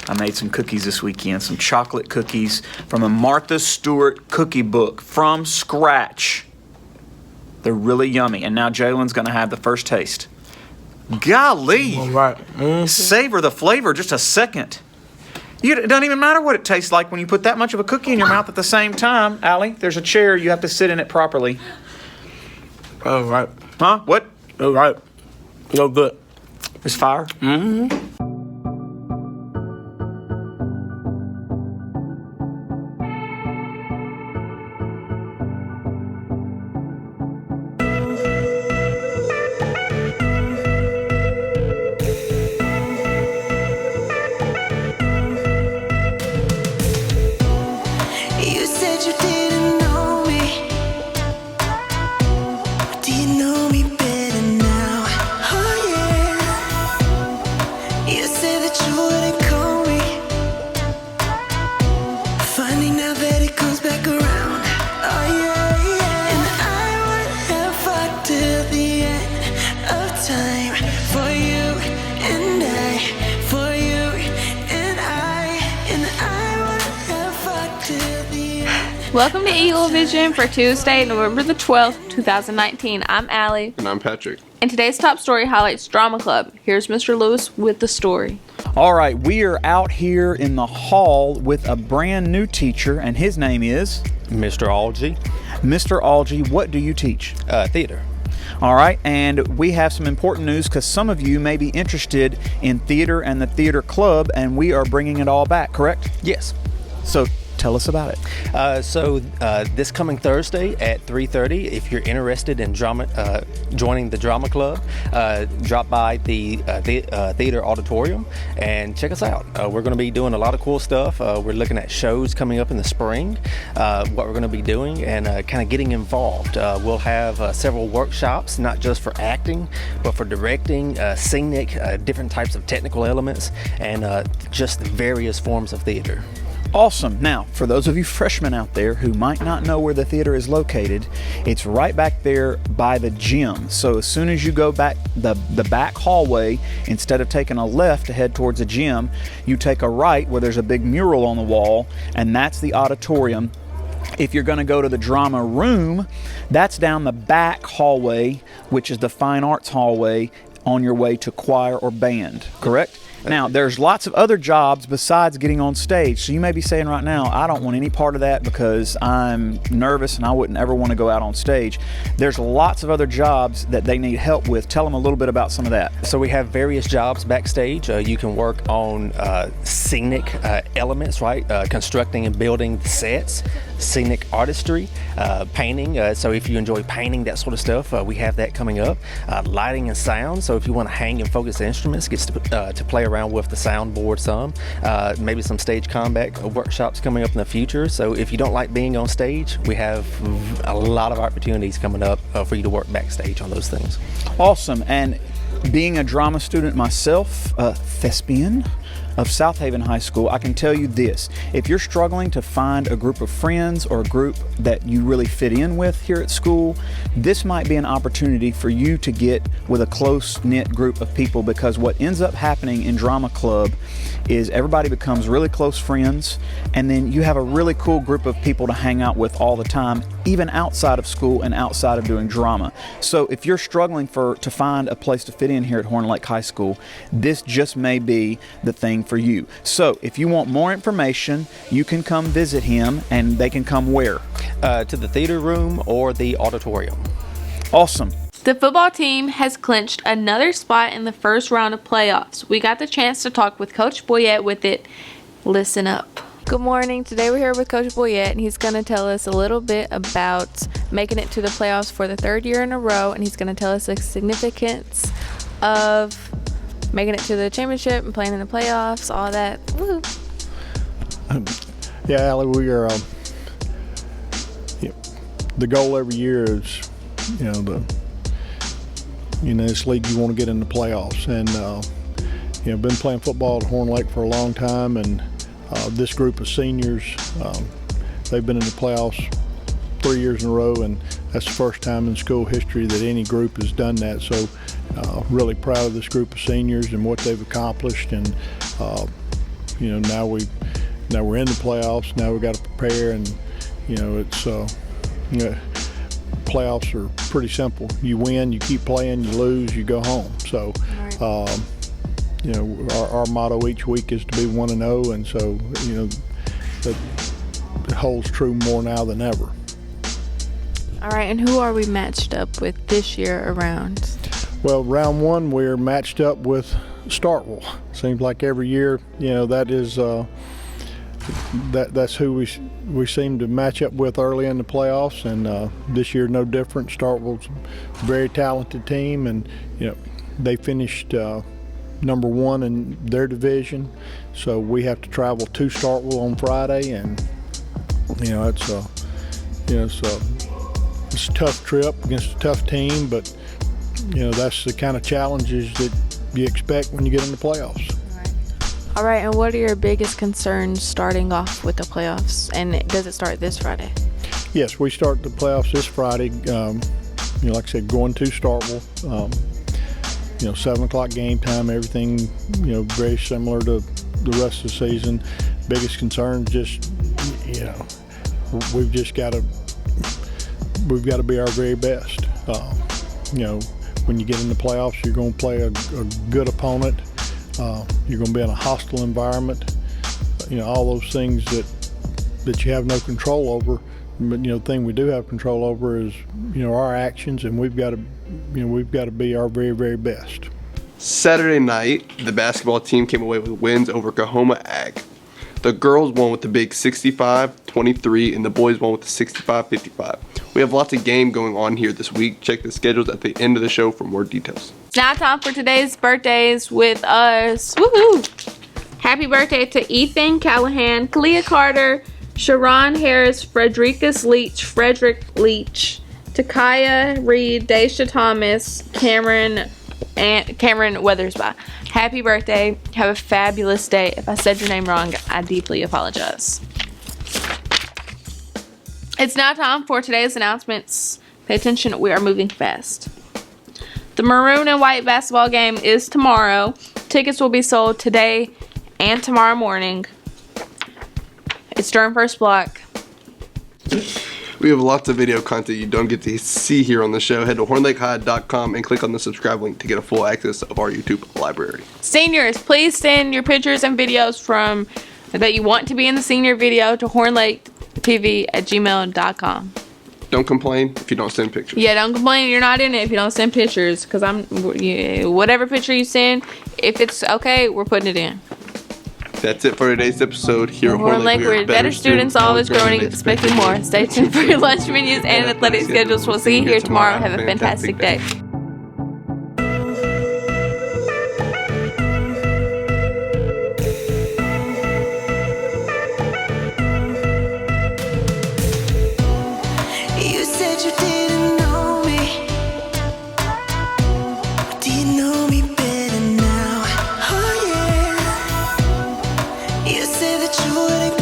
I made some cookies this weekend, some chocolate cookies from a Martha Stewart cookie book from scratch. They're really yummy, and now Jalen's going to have the first taste. Golly! All right. Mm-hmm. Savor the flavor just a second. It doesn't even matter what it tastes like when you put that much of a cookie in your mouth at the same time. Allie, there's a chair. You have to sit in it properly. All right. Huh? What? All right. No good. It's fire? Mm-hmm. You said you didn't know me. Do you know me better now? Oh yeah. You said that you wouldn't call me. Finding out that it comes back around. Oh yeah, yeah. And I would have fought till the end of time for you and I, for you and I would have fought till the end. Welcome to Eagle Vision for Tuesday, November the 12th, 2019. I'm Allie, And I'm Patrick. and today's top story highlights Drama Club. Here's Mr. Lewis with the story. All right, we are out here in the hall with a brand new teacher, and his name is Mr. Algie, Mr. Algie. What do you teach? theater. All right, and we have some important news because some of you may be interested in theater and the theater club, and we are bringing it all back, correct? Yes. So tell us about it. So this coming Thursday at 3:30, if you're interested in drama, joining the drama club, drop by the theater auditorium and check us out. We're going to be doing a lot of cool stuff. We're looking at shows coming up in the spring, what we're going to be doing, and kind of getting involved. We'll have several workshops, not just for acting, but for directing, scenic, different types of technical elements, and just various forms of theater. Awesome. Now, for those of you freshmen out there who might not know where the theater is located, it's right back there by the gym. So as soon as you go back the back hallway, instead of taking a left to head towards the gym, you take a right where there's a big mural on the wall, and that's the auditorium. If you're going to go to the drama room, that's down the back hallway, which is the fine arts hallway, on your way to choir or band, correct? Now, there's lots of other jobs besides getting on stage. So you may be saying right now, I don't want any part of that because I'm nervous and I wouldn't ever want to go out on stage. There's lots of other jobs that they need help with. Tell them a little bit about some of that. So we have various jobs backstage. You can work on scenic elements, right? Constructing and building sets, scenic artistry, painting. So if you enjoy painting, that sort of stuff, we have that coming up. Lighting and sound. So if you want to hang and focus instruments, get to play around with the soundboard some. Maybe some stage combat workshops coming up in the future. So if you don't like being on stage, we have a lot of opportunities coming up for you to work backstage on those things. Awesome. And being a drama student myself, a thespian of South Haven High School, I can tell you this. If you're struggling to find a group of friends or a group that you really fit in with here at school, this might be an opportunity for you to get with a close-knit group of people, because what ends up happening in drama club is everybody becomes really close friends, and then you have a really cool group of people to hang out with all the time, even outside of school and outside of doing drama. So if you're struggling to find a place to fit in here at Horn Lake High School, this just may be the thing for you. So if you want more information, you can come visit him, and they can come where? To the theater room or the auditorium. Awesome. The football team has clinched another spot in the first round of playoffs. We got the chance to talk with Coach Boyette with it. Listen up. Good morning. Today we're here with Coach Boyette, and he's going to tell us a little bit about making it to the playoffs for the third year in a row, and he's going to tell us the significance of making it to the championship and playing in the playoffs, all that. Woo. Yeah, Allie, we are. The goal every year is, this league you want to get in the playoffs, and been playing football at Horn Lake for a long time, and this group of seniors, they've been in the playoffs 3 years in a row, and that's the first time in school history that any group has done that. So really proud of this group of seniors and what they've accomplished, and now we're in the playoffs. Now we got to prepare, and it's playoffs are pretty simple. You win, you keep playing. You lose, you go home. So, our motto each week is to be 1-0, and so that holds true more now than ever. All right, and who are we matched up with this year around? Well, round one we're matched up with Starkville. Seems like every year, that is that's who we seem to match up with early in the playoffs, and this year no different. Starkville's a very talented team, and they finished number one in their division, so we have to travel to Starkville on Friday, and it's a tough trip against a tough team, but that's the kind of challenges that you expect when you get in the playoffs. All right, and what are your biggest concerns starting off with the playoffs? And does it start this Friday? Yes, we start the playoffs this Friday. Like I said, going to Starkville. 7:00 game time. Everything very similar to the rest of the season. Biggest concern just we've got to be our very best. When you get in the playoffs, you're going to play a good opponent. You're going to be in a hostile environment. All those things that you have no control over. But the thing we do have control over is our actions, and we've got to be our very, very best. Saturday night, the basketball team came away with wins over Coahoma Ag. The girls won with the big 65-23, and the boys won with the 65-55. We have lots of game going on here this week. Check the schedules at the end of the show for more details. It's now time for today's birthdays with us. Woohoo! Happy birthday to Ethan Callahan, Kalia Carter, Sharon Harris, Frederick Leach, Takaya Reed, Daisha Thomas, Cameron Weathersby. Happy birthday. Have a fabulous day. If I said your name wrong, I deeply apologize. It's now time for today's announcements. Pay attention, we are moving fast. The maroon and white basketball game is tomorrow. Tickets will be sold today and tomorrow morning. It's during first block. We have lots of video content you don't get to see here on the show. Head to hornlakehigh.com and click on the subscribe link to get a full access of our YouTube library. Seniors, please send your pictures and videos that you want to be in the senior video to hornlaketv@gmail.com. Don't complain if you don't send pictures. Yeah, don't complain you're not in it if you don't send pictures, because whatever picture you send, if it's okay, we're putting it in. That's it for today's episode here at Horn Lake. We're better students, always growing, expecting more. Stay tuned for your lunch menus and athletic schedules. We'll see you here tomorrow. Have a fantastic day. You said you didn't know me. Do you know me better now? Oh yeah. You said that you wouldn't